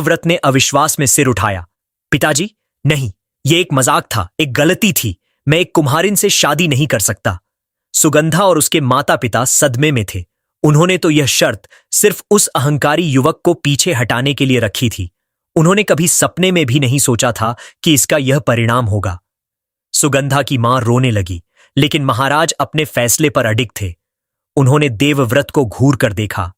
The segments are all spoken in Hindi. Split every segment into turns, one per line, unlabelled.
व्रत ने अविश्वास में सिर उठाया। पिताजी, नहीं, ये एक मजाक था, एक गलती थी। मैं एक कुम्हारिन से शादी नहीं कर सकता। सुगंधा और उसके माता पिता सदमे में थे। उन्होंने तो यह शर्त सिर्फ उस अहंकारी युवक को पीछे हटाने के लिए रखी थी। उन्होंने कभी सपने में भी नहीं सोचा था कि इसका यह परिणाम होगा। सुगंधा की मां रोने लगी, लेकिन महाराज अपने फैसले पर अडिग थे। उन्होंने देवव्रत को घूर कर देखा।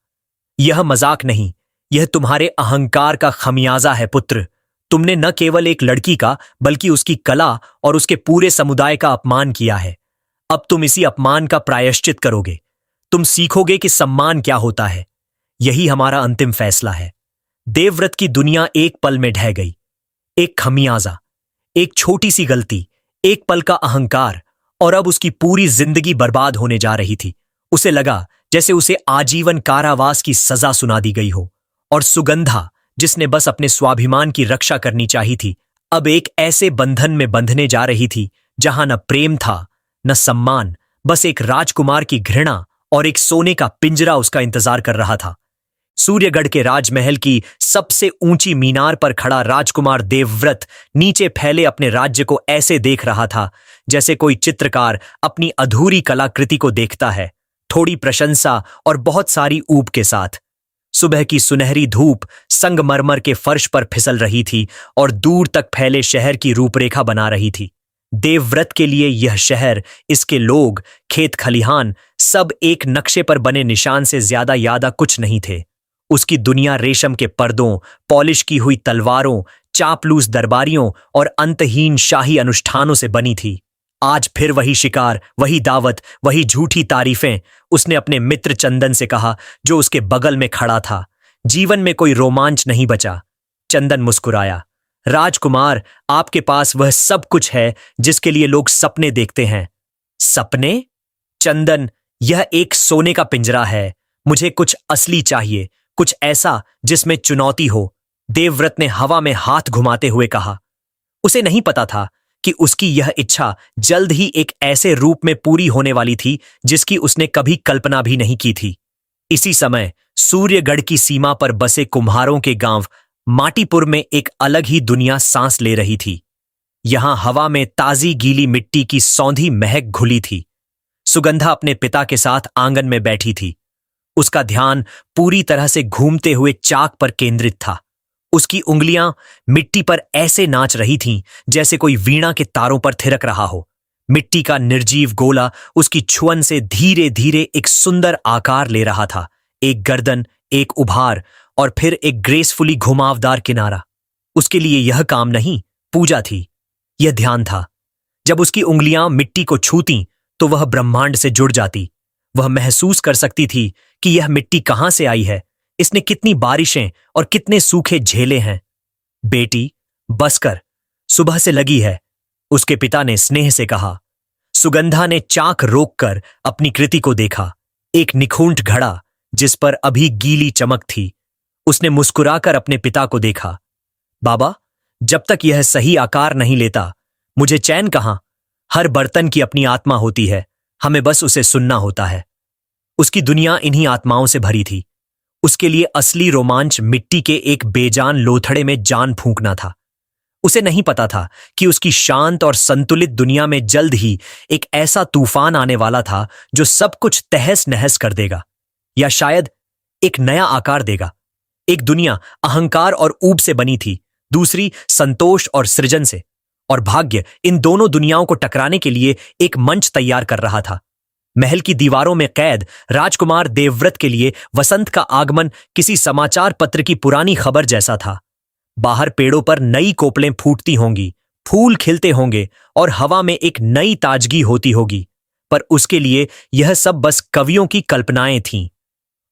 यह मजाक नहीं, यह तुम्हारे अहंकार का खमियाजा है पुत्र। तुमने न केवल एक लड़की का बल्कि उसकी कला और उसके पूरे समुदाय का अपमान किया है। अब तुम इसी अपमान का प्रायश्चित करोगे। तुम सीखोगे कि सम्मान क्या होता है। यही हमारा अंतिम फैसला है। देवव्रत की दुनिया एक पल में ढह गई। एक खमियाजा, एक छोटी सी गलती, एक पल का अहंकार, और अब उसकी पूरी जिंदगी बर्बाद होने जा रही थी। उसे लगा जैसे उसे आजीवन कारावास की सजा सुना दी गई हो। और सुगंधा, जिसने बस अपने स्वाभिमान की रक्षा करनी चाहिए थी, अब एक ऐसे बंधन में बंधने जा रही थी जहां न प्रेम था न सम्मान, बस एक राजकुमार की घृणा और एक सोने का पिंजरा उसका इंतजार कर रहा था। सूर्यगढ़ के राजमहल की सबसे ऊंची मीनार पर खड़ा राजकुमार देवव्रत नीचे फैले अपने राज्य को ऐसे देख रहा था जैसे कोई चित्रकार अपनी अधूरी कलाकृति को देखता है, थोड़ी प्रशंसा और बहुत सारी ऊब के साथ। सुबह की सुनहरी धूप संगमरमर के फर्श पर फिसल रही थी और दूर तक फैले शहर की रूपरेखा बना रही थी। देवव्रत के लिए यह शहर, इसके लोग, खेत खलिहान, सब एक नक्शे पर बने निशान से ज्यादा यादा कुछ नहीं थे। उसकी दुनिया रेशम के पर्दों, पॉलिश की हुई तलवारों, चापलूस दरबारियों और अंतहीन शाही अनुष्ठानों से बनी थी। आज फिर वही शिकार, वही दावत, वही झूठी तारीफें। उसने अपने मित्र चंदन से कहा, जो उसके बगल में खड़ा था। जीवन में कोई रोमांच नहीं बचा। चंदन मुस्कुराया। राजकुमार, आपके पास वह सब कुछ है जिसके लिए लोग सपने देखते हैं। सपने? चंदन, यह एक सोने का पिंजरा है। मुझे कुछ असली चाहिए, कुछ ऐसा जिसमें चुनौती हो। देवव्रत ने हवा में हाथ घुमाते हुए कहा। उसे नहीं पता था कि उसकी यह इच्छा जल्द ही एक ऐसे रूप में पूरी होने वाली थी जिसकी उसने कभी कल्पना भी नहीं की थी। इसी समय सूर्यगढ़ की सीमा पर बसे कुम्हारों के गांव माटीपुर में एक अलग ही दुनिया सांस ले रही थी। यहां हवा में ताजी गीली मिट्टी की सौंधी महक घुली थी। सुगंधा अपने पिता के साथ आंगन में बैठी थी। उसका ध्यान पूरी तरह से घूमते हुए चाक पर केंद्रित था। उसकी उंगलियां मिट्टी पर ऐसे नाच रही थीं जैसे कोई वीणा के तारों पर थिरक रहा हो। मिट्टी का निर्जीव गोला उसकी छुअन से धीरे धीरे एक सुंदर आकार ले रहा था। एक गर्दन, एक उभार और फिर एक ग्रेसफुली घुमावदार किनारा। उसके लिए यह काम नहीं, पूजा थी। यह ध्यान था। जब उसकी उंगलियां मिट्टी को छूतीं तो वह ब्रह्मांड से जुड़ जाती। वह महसूस कर सकती थी कि यह मिट्टी कहां से आई है, इसने कितनी बारिशें और कितने सूखे झेले हैं। बेटी, बस कर, सुबह से लगी है, उसके पिता ने स्नेह से कहा। सुगंधा ने चाक रोककर अपनी कृति को देखा। एक निखुंठ घड़ा जिस पर अभी गीली चमक थी। उसने मुस्कुराकर अपने पिता को देखा। बाबा, जब तक यह सही आकार नहीं लेता, मुझे चैन कहां? हर बर्तन की अपनी आत्मा होती है, हमें बस उसे सुनना होता है। उसकी दुनिया इन्हीं आत्माओं से भरी थी। उसके लिए असली रोमांच मिट्टी के एक बेजान लोथड़े में जान फूंकना था। उसे नहीं पता था कि उसकी शांत और संतुलित दुनिया में जल्द ही एक ऐसा तूफान आने वाला था जो सब कुछ तहस नहस कर देगा, या शायद एक नया आकार देगा। एक दुनिया अहंकार और ऊब से बनी थी, दूसरी संतोष और सृजन से, और भाग्य इन दोनों दुनियाओं को टकराने के लिए एक मंच तैयार कर रहा था। महल की दीवारों में कैद राजकुमार देवव्रत के लिए वसंत का आगमन किसी समाचार पत्र की पुरानी खबर जैसा था। बाहर पेड़ों पर नई कोपलें फूटती होंगी, फूल खिलते होंगे और हवा में एक नई ताजगी होती होगी, पर उसके लिए यह सब बस कवियों की कल्पनाएं थीं।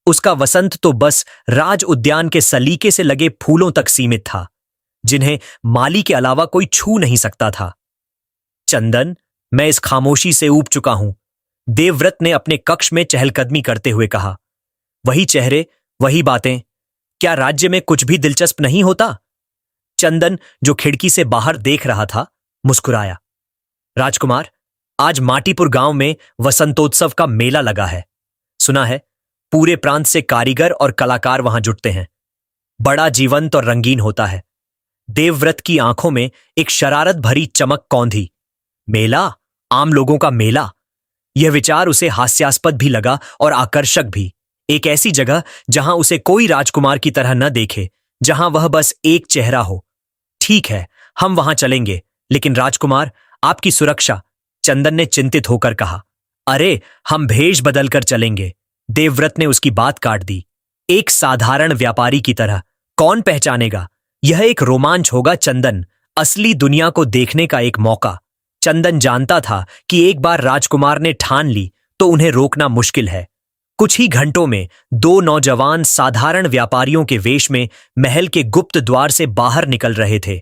उसका वसंत तो बस राज उद्यान के सलीके से लगे फूलों तक सीमित था, जिन्हें माली के अलावा कोई छू नहीं सकता था। चंदन, मैं इस खामोशी से ऊब चुका हूं, देवव्रत ने अपने कक्ष में चहलकदमी करते हुए कहा। वही चेहरे, वही बातें, क्या राज्य में कुछ भी दिलचस्प नहीं होता? चंदन, जो खिड़की से बाहर देख रहा था, मुस्कुराया। राजकुमार, आज माटीपुर गांव में वसंतोत्सव का मेला लगा है। सुना है पूरे प्रांत से कारीगर और कलाकार वहां जुटते हैं। बड़ा जीवंत और रंगीन होता है। देवव्रत की आंखों में एक शरारत भरी चमक कौंधी। मेला? आम लोगों का मेला? यह विचार उसे हास्यास्पद भी लगा और आकर्षक भी। एक ऐसी जगह जहां उसे कोई राजकुमार की तरह न देखे, जहां वह बस एक चेहरा हो। ठीक है, हम वहां चलेंगे, लेकिन राजकुमार, आपकी सुरक्षा, चंदन ने चिंतित होकर कहा। अरे, हम भेष बदलकर चलेंगे। देवव्रत ने उसकी बात काट दी। एक साधारण व्यापारी की तरह। कौन पहचानेगा? यह एक रोमांच होगा चंदन, असली दुनिया को देखने का एक मौका। चंदन जानता था कि एक बार राजकुमार ने ठान ली तो उन्हें रोकना मुश्किल है। कुछ ही घंटों में दो नौजवान साधारण व्यापारियों के वेश में महल के गुप्त द्वार से बाहर निकल रहे थे।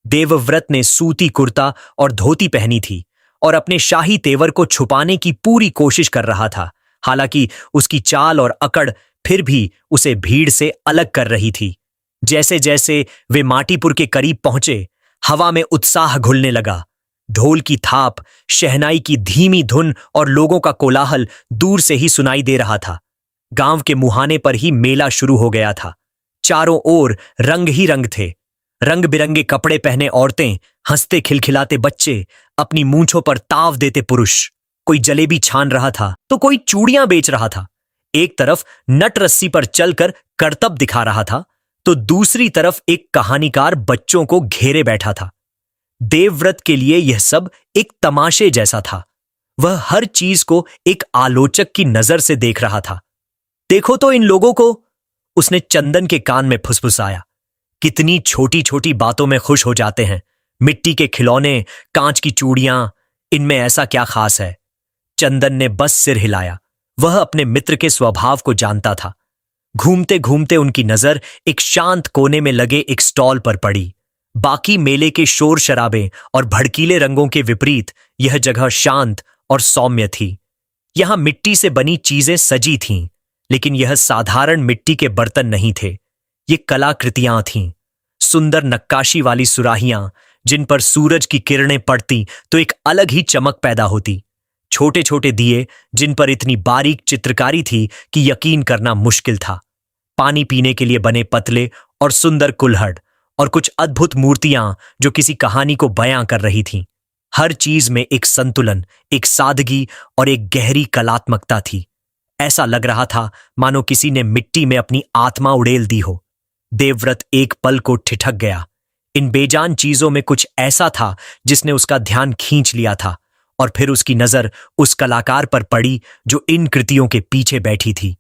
देवव्रत ने सूती कुर्ता और धोती पहनी थी और अपने शाही तेवर को छुपाने की पूरी कोशिश कर रहा था। हालांकि उसकी चाल और अकड़ फिर भी उसे भीड़ से अलग कर रही थी। जैसे जैसे वे माटीपुर के करीब पहुंचे, हवा में उत्साह घुलने लगा। ढोल की थाप, शहनाई की धीमी धुन और लोगों का कोलाहल दूर से ही सुनाई दे रहा था। गांव के मुहाने पर ही मेला शुरू हो गया था। चारों ओर रंग ही रंग थे। रंग बिरंगे कपड़े पहने औरतें, हंसते खिलखिलाते बच्चे, अपनी मूंछों पर ताव देते पुरुष। कोई जलेबी छान रहा था तो कोई चूड़ियां बेच रहा था। एक तरफ नट रस्सी पर चलकर करतब दिखा रहा था तो दूसरी तरफ एक कहानीकार बच्चों को घेरे बैठा था। देवव्रत के लिए यह सब एक तमाशे जैसा था। वह हर चीज को एक आलोचक की नजर से देख रहा था। देखो तो इन लोगों को, उसने चंदन के कान में फुसफुसाया। कितनी छोटी छोटी बातों में खुश हो जाते हैं। मिट्टी के खिलौने, कांच की चूड़ियां, इनमें ऐसा क्या खास है? चंदन ने बस सिर हिलाया। वह अपने मित्र के स्वभाव को जानता था। घूमते घूमते उनकी नजर एक शांत कोने में लगे एक स्टॉल पर पड़ी। बाकी मेले के शोर शराबे और भड़कीले रंगों के विपरीत यह जगह शांत और सौम्य थी। यहां मिट्टी से बनी चीजें सजी थीं, लेकिन यह साधारण मिट्टी के बर्तन नहीं थे। ये कलाकृतियां थीं। सुंदर नक्काशी वाली सुराहियां, जिन पर सूरज की किरणें पड़ती तो एक अलग ही चमक पैदा होती। छोटे छोटे दिए, जिन पर इतनी बारीक चित्रकारी थी कि यकीन करना मुश्किल था। पानी पीने के लिए बने पतले और सुंदर कुल्हड़, और कुछ अद्भुत मूर्तियां जो किसी कहानी को बयां कर रही थीं। हर चीज में एक संतुलन, एक सादगी और एक गहरी कलात्मकता थी। ऐसा लग रहा था मानो किसी ने मिट्टी में अपनी आत्मा उड़ेल दी हो। देवव्रत एक पल को ठिठक गया। इन बेजान चीजों में कुछ ऐसा था जिसने उसका ध्यान खींच लिया था, और फिर उसकी नजर उस कलाकार पर पड़ी जो इन कृतियों के पीछे बैठी थी।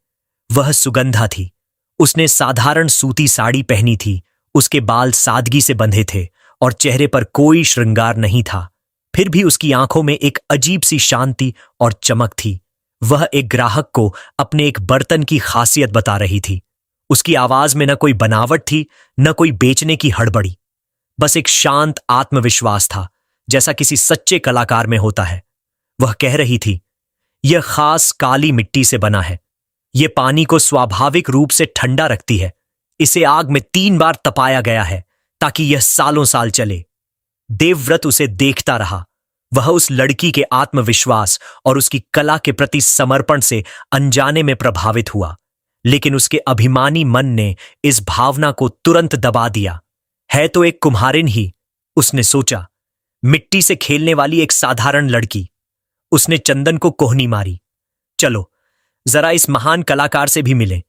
वह सुगंधा थी। उसने साधारण सूती साड़ी पहनी थी। उसके बाल सादगी से बंधे थे और चेहरे पर कोई श्रृंगार नहीं था। फिर भी उसकी आंखों में एक अजीब सी शांति और चमक थी। वह एक ग्राहक को अपने एक बर्तन की खासियत बता रही थी। उसकी आवाज में न कोई बनावट थी, न कोई बेचने की हड़बड़ी। बस एक शांत आत्मविश्वास था, जैसा किसी सच्चे कलाकार में होता है। वह कह रही थी, यह खास काली मिट्टी से बना है। यह पानी को स्वाभाविक रूप से ठंडा रखती है। इसे आग में 3 बार तपाया गया है ताकि यह सालों साल चले। देवव्रत उसे देखता रहा। वह उस लड़की के आत्मविश्वास और उसकी कला के प्रति समर्पण से अनजाने में प्रभावित हुआ, लेकिन उसके अभिमानी मन ने इस भावना को तुरंत दबा दिया। है तो एक कुम्हारिन ही, उसने सोचा, मिट्टी से खेलने वाली एक साधारण लड़की। उसने चंदन को कोहनी मारी। चलो जरा इस महान कलाकार से भी मिलें,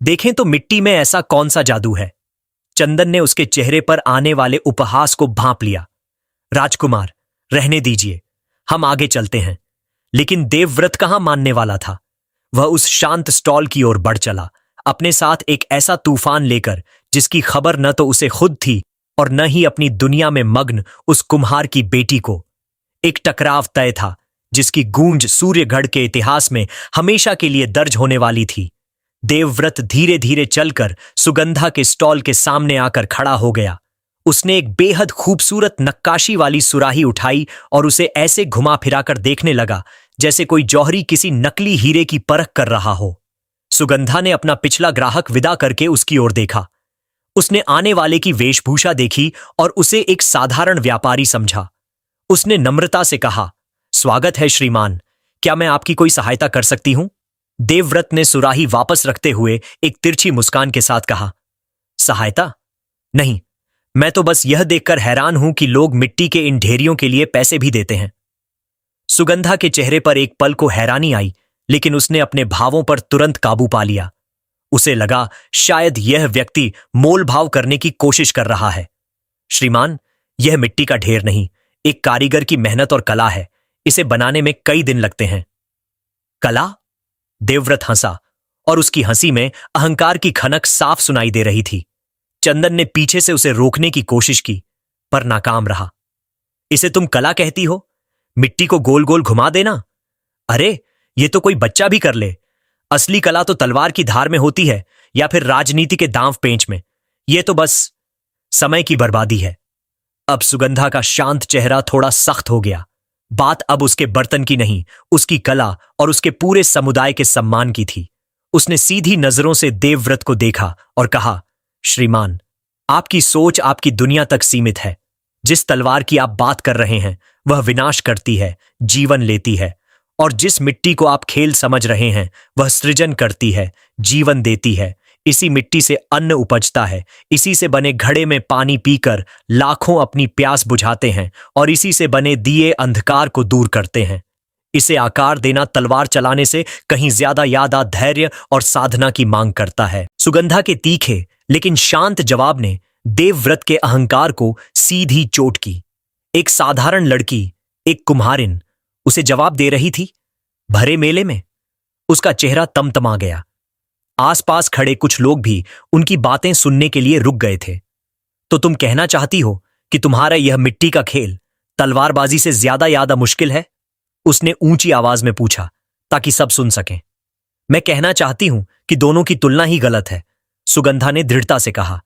देखें तो मिट्टी में ऐसा कौन सा जादू है। चंदन ने उसके चेहरे पर आने वाले उपहास को भांप लिया। राजकुमार, रहने दीजिए, हम आगे चलते हैं। लेकिन देवव्रत कहां मानने वाला था। वह उस शांत स्टॉल की ओर बढ़ चला, अपने साथ एक ऐसा तूफान लेकर जिसकी खबर न तो उसे खुद थी और न ही अपनी दुनिया में मग्न उस कुम्हार की बेटी को। एक टकराव तय था जिसकी गूंज सूर्यगढ़ के इतिहास में हमेशा के लिए दर्ज होने वाली थी। देवव्रत धीरे धीरे चलकर सुगंधा के स्टॉल के सामने आकर खड़ा हो गया। उसने एक बेहद खूबसूरत नक्काशी वाली सुराही उठाई और उसे ऐसे घुमा फिराकर देखने लगा जैसे कोई जौहरी किसी नकली हीरे की परख कर रहा हो। सुगंधा ने अपना पिछला ग्राहक विदा करके उसकी ओर देखा। उसने आने वाले की वेशभूषा देखी और उसे एक साधारण व्यापारी समझा। उसने नम्रता से कहा, स्वागत है श्रीमान, क्या मैं आपकी कोई सहायता कर सकती हूं? देवव्रत ने सुराही वापस रखते हुए एक तिरछी मुस्कान के साथ कहा, सहायता? नहीं, मैं तो बस यह देखकर हैरान हूं कि लोग मिट्टी के इन ढेरियों के लिए पैसे भी देते हैं। सुगंधा के चेहरे पर एक पल को हैरानी आई, लेकिन उसने अपने भावों पर तुरंत काबू पा लिया। उसे लगा शायद यह व्यक्ति मोल भाव करने की कोशिश कर रहा है। श्रीमान, यह मिट्टी का ढेर नहीं, एक कारीगर की मेहनत और कला है। इसे बनाने में कई दिन लगते हैं। कला? देवव्रत हंसा और उसकी हंसी में अहंकार की खनक साफ सुनाई दे रही थी। चंदन ने पीछे से उसे रोकने की कोशिश की, पर नाकाम रहा। इसे तुम कला कहती हो? मिट्टी को गोल गोल घुमा देना? अरे, ये तो कोई बच्चा भी कर ले। असली कला तो तलवार की धार में होती है या फिर राजनीति के दांव पेंच में। यह तो बस समय की बर्बादी है। अब सुगंधा का शांत चेहरा थोड़ा सख्त हो गया। बात अब उसके बर्तन की नहीं, उसकी कला और उसके पूरे समुदाय के सम्मान की थी। उसने सीधी नजरों से देवव्रत को देखा और कहा, श्रीमान, आपकी सोच आपकी दुनिया तक सीमित है। जिस तलवार की आप बात कर रहे हैं वह विनाश करती है, जीवन लेती है। और जिस मिट्टी को आप खेल समझ रहे हैं वह सृजन करती है, जीवन देती है। इसी मिट्टी से अन्न उपजता है। इसी से बने घड़े में पानी पीकर लाखों अपनी प्यास बुझाते हैं और इसी से बने दिए अंधकार को दूर करते हैं। इसे आकार देना तलवार चलाने से कहीं ज्यादा यादा धैर्य और साधना की मांग करता है। सुगंधा के तीखे लेकिन शांत जवाब ने देवव्रत के अहंकार को सीधी चोट की। एक साधारण लड़की, एक कुम्हारिन, उसे जवाब दे रही थी। भरे मेले में उसका चेहरा तमतमा गया। आसपास खड़े कुछ लोग भी उनकी बातें सुनने के लिए रुक गए थे। तो तुम कहना चाहती हो कि तुम्हारा यह मिट्टी का खेल तलवारबाजी से ज्यादा यादा मुश्किल है? उसने ऊंची आवाज में पूछा ताकि सब सुन सकें। मैं कहना चाहती हूं कि दोनों की तुलना ही गलत है, सुगंधा ने दृढ़ता से कहा।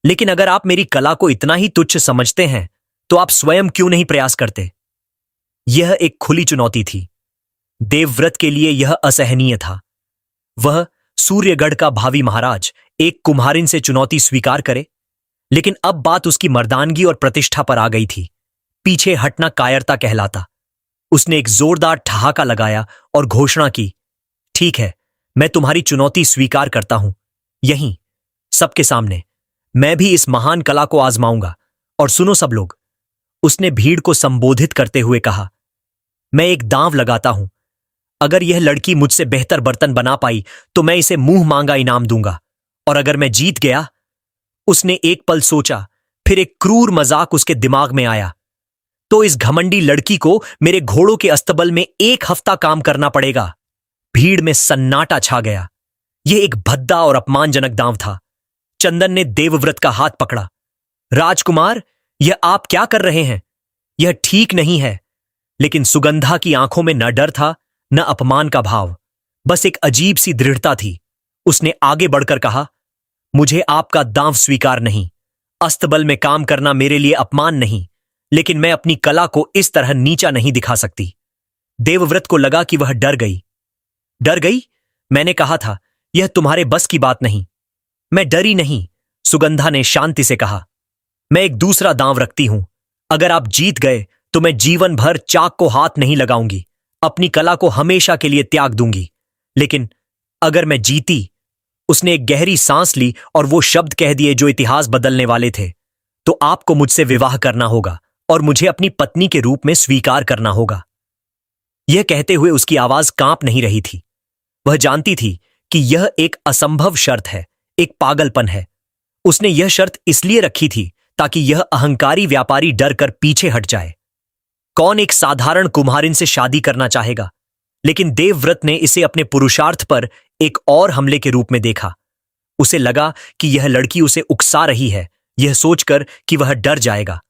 लेकिन अगर आप मेरी कला को इतना ही तुच्छ समझते हैं तो आप स्वयं क्यों नहीं प्रयास करते? यह एक खुली चुनौती थी। देवव्रत के लिए यह असहनीय था। वह सूर्यगढ़ का भावी महाराज एक कुम्हारिन से चुनौती स्वीकार करे, लेकिन अब बात उसकी मर्दानगी और प्रतिष्ठा पर आ गई थी। पीछे हटना कायरता कहलाता। उसने एक जोरदार ठहाका लगाया और घोषणा की, ठीक है, मैं तुम्हारी चुनौती स्वीकार करता हूं। यहीं सबके सामने मैं भी इस महान कला को आजमाऊंगा। और सुनो सब लोग, उसने भीड़ को संबोधित करते हुए कहा, मैं एक दांव लगाता हूं। अगर यह लड़की मुझसे बेहतर बर्तन बना पाई तो मैं इसे मुंह मांगा इनाम दूंगा। और अगर मैं जीत गया। उसने एक पल सोचा, फिर एक क्रूर मजाक उसके दिमाग में आया, तो इस घमंडी लड़की को मेरे घोड़ों के अस्तबल में 1 हफ्ता काम करना पड़ेगा। भीड़ में सन्नाटा छा गया। यह एक भद्दा और अपमानजनक दांव था। चंदन ने देवव्रत का हाथ पकड़ा। राजकुमार, यह आप क्या कर रहे हैं? यह ठीक नहीं है। लेकिन सुगंधा की आंखों में न डर था न अपमान का भाव, बस एक अजीब सी दृढ़ता थी। उसने आगे बढ़कर कहा, मुझे आपका दांव स्वीकार नहीं। अस्तबल में काम करना मेरे लिए अपमान नहीं, लेकिन मैं अपनी कला को इस तरह नीचा नहीं दिखा सकती। देवव्रत को लगा कि वह डर गई। डर गई? मैंने कहा था यह तुम्हारे बस की बात नहीं। मैं डरी नहीं, सुगंधा ने शांति से कहा। मैं एक दूसरा दांव रखती हूं। अगर आप जीत गए तो मैं जीवन भर चाक को हाथ नहीं लगाऊंगी, अपनी कला को हमेशा के लिए त्याग दूंगी। लेकिन अगर मैं जीती, उसने एक गहरी सांस ली और वो शब्द कह दिए जो इतिहास बदलने वाले थे, तो आपको मुझसे विवाह करना होगा और मुझे अपनी पत्नी के रूप में स्वीकार करना होगा। यह कहते हुए उसकी आवाज कांप नहीं रही थी। वह जानती थी कि यह एक असंभव शर्त है, एक पागलपन है। उसने यह शर्त इसलिए रखी थी ताकि यह अहंकारी व्यापारी डर कर पीछे हट जाए। कौन एक साधारण कुम्हारिन से शादी करना चाहेगा? लेकिन देवव्रत ने इसे अपने पुरुषार्थ पर एक और हमले के रूप में देखा। उसे लगा कि यह लड़की उसे उकसा रही है, यह सोचकर कि वह डर जाएगा।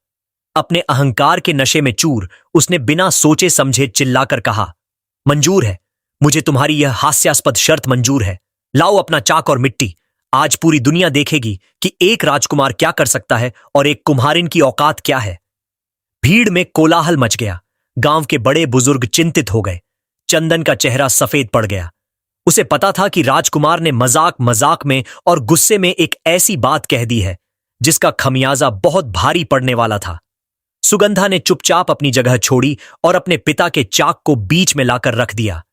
अपने अहंकार के नशे में चूर उसने बिना सोचे समझे चिल्लाकर कहा, मंजूर है, मुझे तुम्हारी यह हास्यास्पद शर्त मंजूर है। लाओ अपना चाक और मिट्टी। आज पूरी दुनिया देखेगी कि एक राजकुमार क्या कर सकता है और एक कुम्हारिन की औकात क्या है। भीड़ में कोलाहल मच गया। गांव के बड़े बुजुर्ग चिंतित हो गए। चंदन का चेहरा सफेद पड़ गया। उसे पता था कि राजकुमार ने मजाक मजाक में और गुस्से में एक ऐसी बात कह दी है जिसका खमियाजा बहुत भारी पड़ने वाला था। सुगंधा ने चुपचाप अपनी जगह छोड़ी और अपने पिता के चाक को बीच में लाकर रख दिया।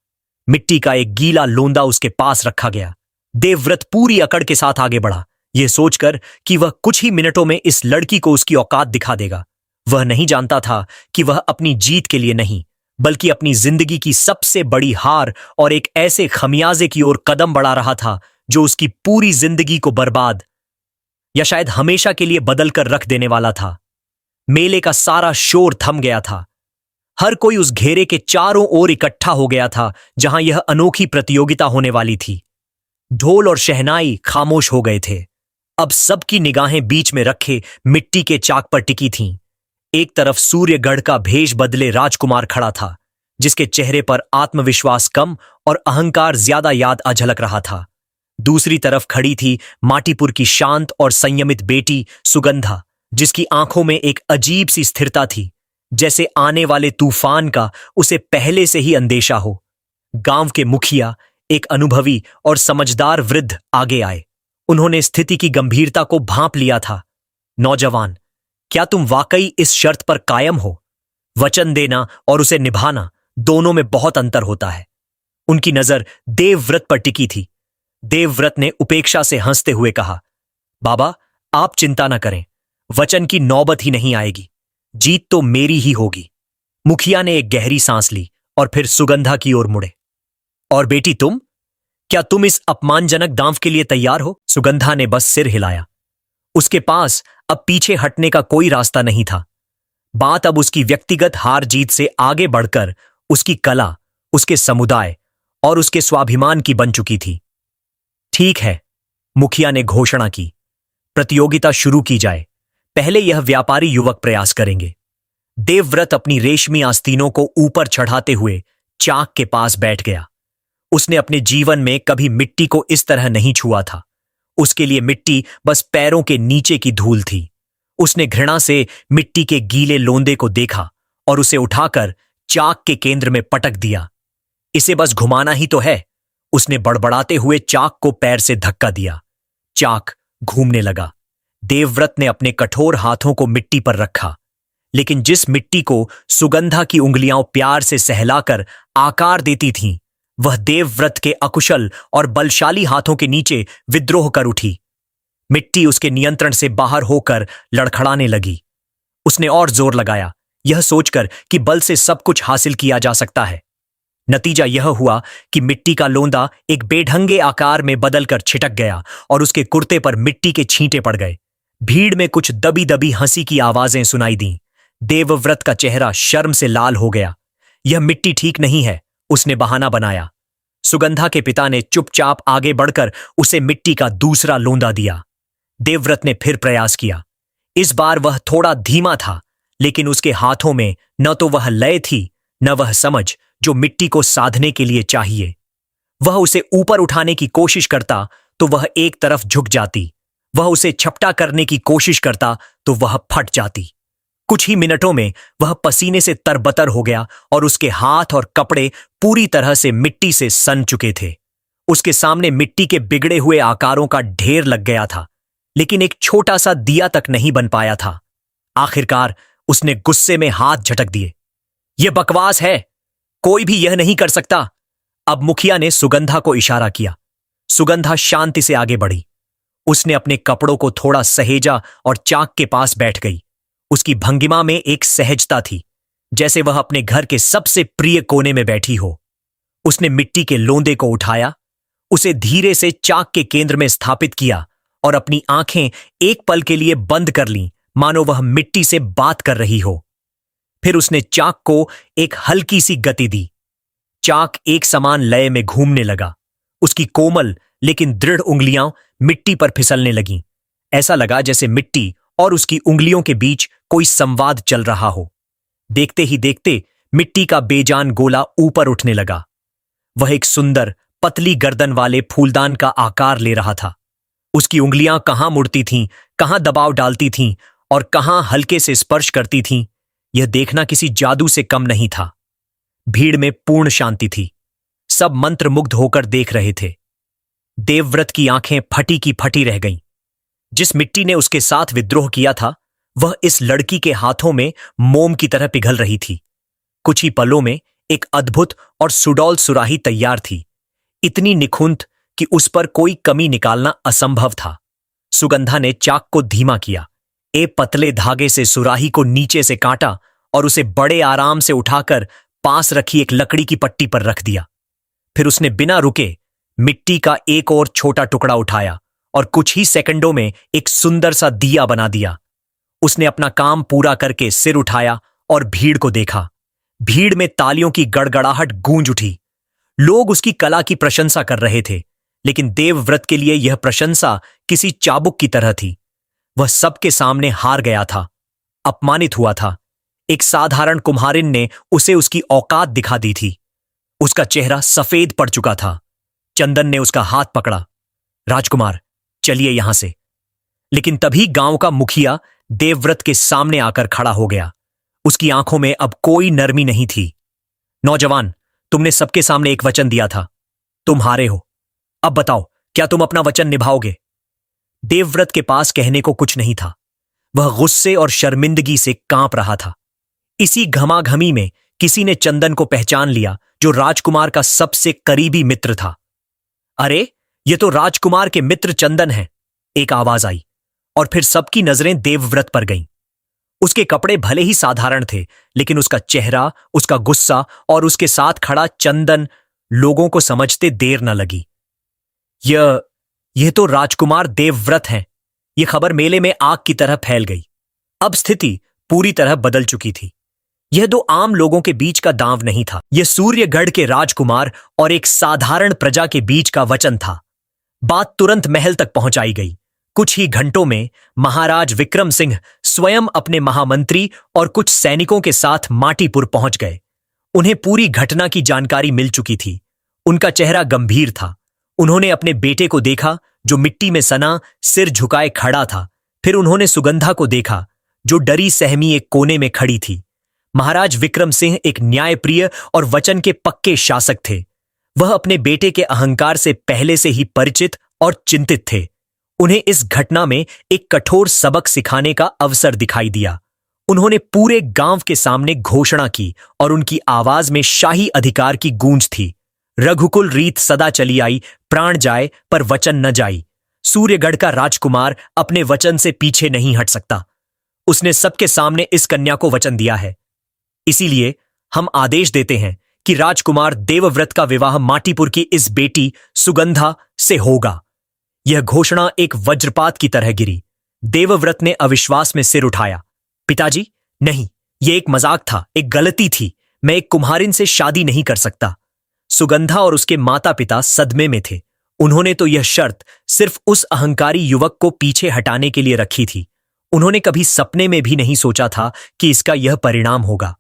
मिट्टी का एक गीला लोंदा उसके पास रखा गया। देवव्रत पूरी अकड़ के साथ आगे बढ़ा। यह सोचकर कि वह कुछ ही मिनटों में इस लड़की को उसकी औकात दिखा देगा। वह नहीं जानता था कि वह अपनी जीत के लिए नहीं, बल्कि अपनी जिंदगी की सबसे बड़ी हार और एक ऐसे खमियाजे की ओर कदम बढ़ा रहा था जो उसकी पूरी जिंदगी को बर्बाद या शायद हमेशा के लिए बदल कर रख देने वाला था। मेले का सारा शोर थम गया था। हर कोई उस घेरे के चारों ओर इकट्ठा हो गया था जहां यह अनोखी प्रतियोगिता होने वाली थी। ढोल और शहनाई खामोश हो गए थे। अब सबकी निगाहें बीच में रखे मिट्टी के चाक पर टिकी थीं। एक तरफ सूर्यगढ़ का भेष बदले राजकुमार खड़ा था, जिसके चेहरे पर आत्मविश्वास कम और अहंकार ज्यादा याद आ झलक रहा था। दूसरी तरफ खड़ी थी माटीपुर की शांत और संयमित बेटी सुगंधा, जिसकी आंखों में एक अजीब सी स्थिरता थी, जैसे आने वाले तूफान का उसे पहले से ही अंदेशा हो। गांव के मुखिया, एक अनुभवी और समझदार वृद्ध, आगे आए। उन्होंने स्थिति की गंभीरता को भांप लिया था। नौजवान, क्या तुम वाकई इस शर्त पर कायम हो? वचन देना और उसे निभाना, दोनों में बहुत अंतर होता है। उनकी नजर देवव्रत पर टिकी थी। देवव्रत ने उपेक्षा से हंसते हुए कहा, बाबा, आप चिंता न करें, वचन की नौबत ही नहीं आएगी। जीत तो मेरी ही होगी। मुखिया ने एक गहरी सांस ली और फिर सुगंधा की ओर मुड़े। और बेटी तुम, क्या तुम इस अपमानजनक दांव के लिए तैयार हो? सुगंधा ने बस सिर हिलाया। उसके पास अब पीछे हटने का कोई रास्ता नहीं था। बात अब उसकी व्यक्तिगत हार जीत से आगे बढ़कर उसकी कला, उसके समुदाय और उसके स्वाभिमान की बन चुकी थी। ठीक है, मुखिया ने घोषणा की, प्रतियोगिता शुरू की जाए। पहले यह व्यापारी युवक प्रयास करेंगे। देवव्रत अपनी रेशमी आस्तीनों को ऊपर चढ़ाते हुए चाक के पास बैठ गया। उसने अपने जीवन में कभी मिट्टी को इस तरह नहीं छुआ था। उसके लिए मिट्टी बस पैरों के नीचे की धूल थी। उसने घृणा से मिट्टी के गीले लोंदे को देखा और उसे उठाकर चाक के केंद्र में पटक दिया। इसे बस घुमाना ही तो है, उसने बड़बड़ाते हुए चाक को पैर से धक्का दिया। चाक घूमने लगा। देवव्रत ने अपने कठोर हाथों को मिट्टी पर रखा, लेकिन जिस मिट्टी को सुगंधा की उंगलियां प्यार से सहलाकर आकार देती थीं, वह देवव्रत के अकुशल और बलशाली हाथों के नीचे विद्रोह कर उठी। मिट्टी उसके नियंत्रण से बाहर होकर लड़खड़ाने लगी। उसने और जोर लगाया, यह सोचकर कि बल से सब कुछ हासिल किया जा सकता है। नतीजा यह हुआ कि मिट्टी का लोंदा एक बेढंगे आकार में बदलकर छिटक गया और उसके कुर्ते पर मिट्टी के छींटे पड़ गए। भीड़ में कुछ दबी दबी हंसी की आवाजें सुनाई दीं। देवव्रत का चेहरा शर्म से लाल हो गया। यह मिट्टी ठीक नहीं है, उसने बहाना बनाया। सुगंधा के पिता ने चुपचाप आगे बढ़कर उसे मिट्टी का दूसरा लोंदा दिया। देवव्रत ने फिर प्रयास किया। इस बार वह थोड़ा धीमा था, लेकिन उसके हाथों में न तो वह लय थी, न वह समझ जो मिट्टी को साधने के लिए चाहिए। वह उसे ऊपर उठाने की कोशिश करता तो वह एक तरफ झुक जाती, वह उसे छपटा करने की कोशिश करता तो वह फट जाती। कुछ ही मिनटों में वह पसीने से तरबतर हो गया और उसके हाथ और कपड़े पूरी तरह से मिट्टी से सन चुके थे। उसके सामने मिट्टी के बिगड़े हुए आकारों का ढेर लग गया था, लेकिन एक छोटा सा दिया तक नहीं बन पाया था। आखिरकार उसने गुस्से में हाथ झटक दिए। यह बकवास है, कोई भी यह नहीं कर सकता। अब मुखिया ने सुगंधा को इशारा किया। सुगंधा शांति से आगे बढ़ी। उसने अपने कपड़ों को थोड़ा सहेजा और चाक के पास बैठ गई। उसकी भंगिमा में एक सहजता थी, जैसे वह अपने घर के सबसे प्रिय कोने में बैठी हो। उसने मिट्टी के लोंदे को उठाया, उसे धीरे से चाक के केंद्र में स्थापित किया और अपनी आंखें एक पल के लिए बंद कर लीं, मानो वह मिट्टी से बात कर रही हो। फिर उसने चाक को एक हल्की सी गति दी। चाक एक समान लय में घूमने लगा। उसकी कोमल लेकिन दृढ़ उंगलियां मिट्टी पर फिसलने लगीं। ऐसा लगा जैसे मिट्टी और उसकी उंगलियों के बीच कोई संवाद चल रहा हो। देखते ही देखते मिट्टी का बेजान गोला ऊपर उठने लगा। वह एक सुंदर पतली गर्दन वाले फूलदान का आकार ले रहा था। उसकी उंगलियां कहां मुड़ती थीं, कहां दबाव डालती थीं और कहां हल्के से स्पर्श करती थीं, यह देखना किसी जादू से कम नहीं था। भीड़ में पूर्ण शांति थी। सब मंत्रमुग्ध होकर देख रहे थे। देवव्रत की आंखें फटी की फटी रह गईं। जिस मिट्टी ने उसके साथ विद्रोह किया था, वह इस लड़की के हाथों में मोम की तरह पिघल रही थी। कुछ ही पलों में एक अद्भुत और सुडौल सुराही तैयार थी, इतनी निखुंत कि उस पर कोई कमी निकालना असंभव था। सुगंधा ने चाक को धीमा किया, एक पतले धागे से सुराही को नीचे से काटा और उसे बड़े आराम से उठाकर पास रखी एक लकड़ी की पट्टी पर रख दिया। फिर उसने बिना रुके मिट्टी का एक और छोटा टुकड़ा उठाया और कुछ ही सेकंडों में एक सुंदर सा दिया बना दिया। उसने अपना काम पूरा करके सिर उठाया और भीड़ को देखा। भीड़ में तालियों की गड़गड़ाहट गूंज उठी। लोग उसकी कला की प्रशंसा कर रहे थे, लेकिन देवव्रत के लिए यह प्रशंसा किसी चाबुक की तरह थी। वह सबके सामने हार गया था, अपमानित हुआ था। एक साधारण कुम्हारिन ने उसे उसकी औकात दिखा दी थी। उसका चेहरा सफेद पड़ चुका था। चंदन ने उसका हाथ पकड़ा। राजकुमार, चलिए यहां से। लेकिन तभी गांव का मुखिया देवव्रत के सामने आकर खड़ा हो गया। उसकी आंखों में अब कोई नरमी नहीं थी। नौजवान, तुमने सबके सामने एक वचन दिया था, तुम हारे हो। अब बताओ, क्या तुम अपना वचन निभाओगे? देवव्रत के पास कहने को कुछ नहीं था। वह गुस्से और शर्मिंदगी से कांप रहा था। इसी घमाघमी में किसी ने चंदन को पहचान लिया, जो राजकुमार का सबसे करीबी मित्र था। अरे, ये तो राजकुमार के मित्र चंदन हैं, एक आवाज आई, और फिर सबकी नजरें देवव्रत पर गईं। उसके कपड़े भले ही साधारण थे, लेकिन उसका चेहरा, उसका गुस्सा और उसके साथ खड़ा चंदन लोगों को समझते देर न लगी। यह तो राजकुमार देवव्रत हैं। यह खबर मेले में आग की तरह फैल गई। अब स्थिति पूरी तरह बदल चुकी थी। यह दो आम लोगों के बीच का दांव नहीं था, यह सूर्यगढ़ के राजकुमार और एक साधारण प्रजा के बीच का वचन था। बात तुरंत महल तक पहुंचाई गई। कुछ ही घंटों में महाराज विक्रम सिंह स्वयं अपने महामंत्री और कुछ सैनिकों के साथ माटीपुर पहुंच गए। उन्हें पूरी घटना की जानकारी मिल चुकी थी। उनका चेहरा गंभीर था। उन्होंने अपने बेटे को देखा, जो मिट्टी में सना सिर झुकाए खड़ा था। फिर उन्होंने सुगंधा को देखा, जो डरी सहमी एक कोने में खड़ी थी। महाराज विक्रम सिंह एक न्यायप्रिय और वचन के पक्के शासक थे। वह अपने बेटे के अहंकार से पहले से ही परिचित और चिंतित थे। उन्हें इस घटना में एक कठोर सबक सिखाने का अवसर दिखाई दिया। उन्होंने पूरे गांव के सामने घोषणा की और उनकी आवाज में शाही अधिकार की गूंज थी। रघुकुल रीत सदा चली आई, प्राण जाए पर वचन न जाई। सूर्यगढ़ का राजकुमार अपने वचन से पीछे नहीं हट सकता। उसने सबके सामने इस कन्या को वचन दिया है। इसीलिए हम आदेश देते हैं कि राजकुमार देवव्रत का विवाह माटीपुर की इस बेटी सुगंधा से होगा। यह घोषणा एक वज्रपात की तरह गिरी। देवव्रत ने अविश्वास में सिर उठाया। पिताजी, नहीं, यह एक मजाक था, एक गलती थी। मैं एक कुम्हारिन से शादी नहीं कर सकता। सुगंधा और उसके माता पिता सदमे में थे। उन्होंने तो यह शर्त सिर्फ उस अहंकारी युवक को पीछे हटाने के लिए रखी थी। उन्होंने कभी सपने में भी नहीं सोचा था कि इसका यह परिणाम होगा।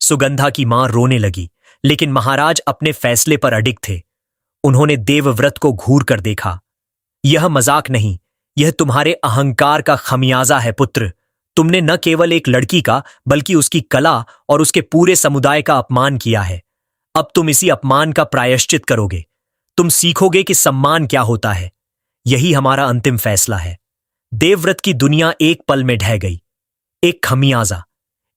सुगंधा की मां रोने लगी, लेकिन महाराज अपने फैसले पर अडिग थे। उन्होंने देवव्रत को घूर कर देखा। यह मजाक नहीं, यह तुम्हारे अहंकार का खमियाजा है पुत्र। तुमने न केवल एक लड़की का, बल्कि उसकी कला और उसके पूरे समुदाय का अपमान किया है। अब तुम इसी अपमान का प्रायश्चित करोगे। तुम सीखोगे कि सम्मान क्या होता है। यही हमारा अंतिम फैसला है। देवव्रत की दुनिया एक पल में ढह गई। एक खमियाजा,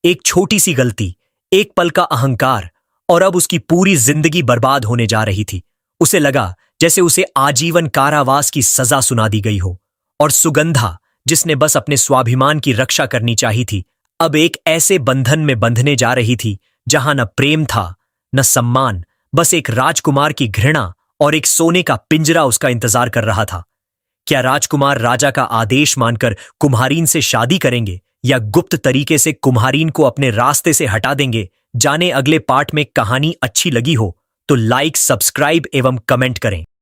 एक छोटी सी गलती, एक पल का अहंकार, और अब उसकी पूरी जिंदगी बर्बाद होने जा रही थी। उसे लगा जैसे उसे आजीवन कारावास की सजा सुना दी गई हो। और सुगंधा, जिसने बस अपने स्वाभिमान की रक्षा करनी चाहिए थी, अब एक ऐसे बंधन में बंधने जा रही थी जहां न प्रेम था, न सम्मान, बस एक राजकुमार की घृणा और एक सोने का पिंजरा उसका इंतजार कर रहा था। क्या राजकुमार राजा का आदेश मानकर कुम्हारीन से शादी करेंगे, या गुप्त तरीके से कुम्हारीन को अपने रास्ते से हटा देंगे? जाने अगले पार्ट में कहानी अच्छी लगी हो तो लाइक, सब्सक्राइब एवं कमेंट करें।